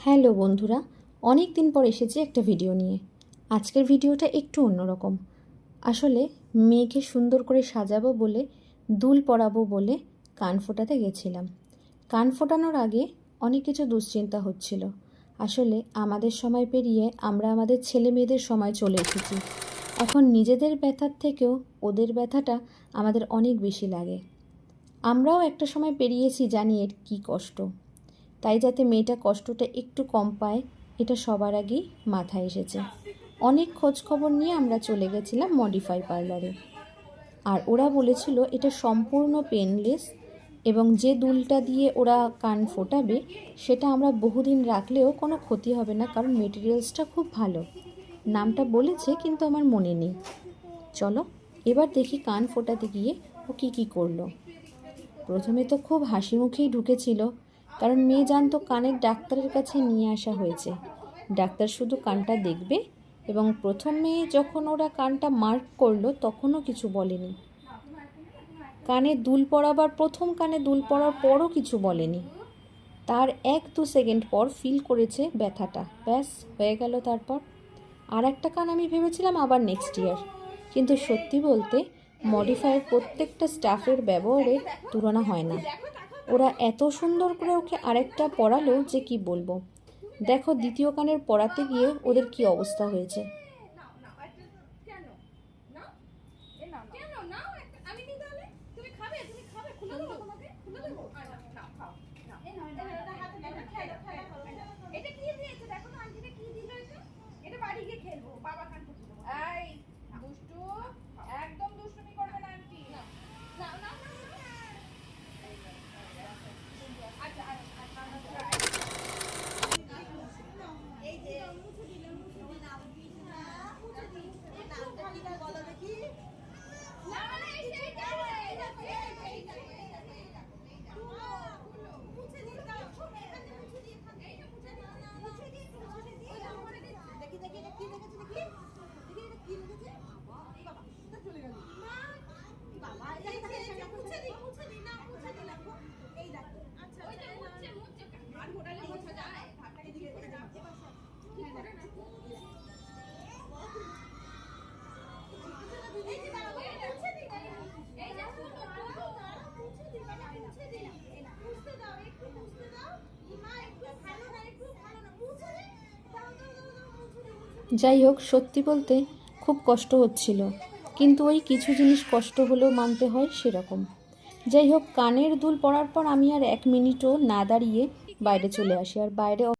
Hello বন্ধুরা, অনেক দিন পর এসেছি একটা ভিডিও নিয়ে। আজকের ভিডিওটা একটু অন্যরকম। আসলে মেয়েকে সুন্দর করে সাজাবো বলে, দুল পরাবো বলে কান ফোটাতে গেছিলাম। কান ফোটানোর আগে অনেক কিছু দুশ্চিন্তা হচ্ছিল। আসলে আমাদের সময় পেরিয়ে আমরা আমাদের ছেলে মেয়েদের সময় চলে এসেছি। এখন নিজেদের ব্যথার থেকেও ওদের ব্যথাটা আমাদের অনেক বেশি লাগে। আমরাও একটা সময় পেরিয়েছি, জানি এর কী কষ্ট। তাই যাতে মেয়েটা কষ্টটা একটু কম পায়, এটা সবার আগেই মাথায় এসেছে। অনেক খোঁজখবর নিয়ে আমরা চলে গেছিলাম মডিফাই পার্লারে। আর ওরা বলেছিল এটা সম্পূর্ণ পেনলেস এবং যে দুলটা দিয়ে ওরা কান ফোটাবে সেটা আমরা বহুদিন রাখলেও কোনো ক্ষতি হবে না, কারণ মেটেরিয়ালসটা খুব ভালো। নামটা বলেছে কিন্তু আমার মনে নেই। চলো এবার দেখি কান ফোটাতে গিয়ে ও কী করলো। প্রথমে তো খুব হাসি মুখেই ঢুকেছিল, কারণ মেয়ে জানতো কানের ডাক্তারের কাছে নিয়ে আসা হয়েছে। ডাক্তার শুধু কানটা দেখবে, এবং প্রথমে যখন ওরা কানটা মার্ক করলো তখনও কিছু বলেনি। কানে দুল পরাবার প্রথম কানে দুল পরার পরও কিছু বলেনি। তার 1-2 সেকেন্ড পর ফিল করেছে ব্যথাটা, ব্যাস হয়ে গেল। তারপর আর একটা কান আমি ভেবেছিলাম আবার নেক্সট ইয়ার। কিন্তু সত্যি বলতে মডিফাইয়ের প্রত্যেকটা স্টাফের ব্যবহারের তুলনা হয় না। ওরা এত সুন্দর করে ওকে আরেকটা পরালো যে কি বলবো। দেখো দ্বিতীয় কানের পরাতে গিয়ে ওদের কি অবস্থা হয়েছে। যাই হোক, সত্যি বলতে খুব কষ্ট হচ্ছিল, কিন্তু ওই কিছু জিনিস কষ্ট হলেও মানতে হয় সেরকম। যাই হোক, কানের দুল পরার পর আমি আর 1 মিনিটও না দাঁড়িয়ে বাইরে চলে আসি। আর বাইরে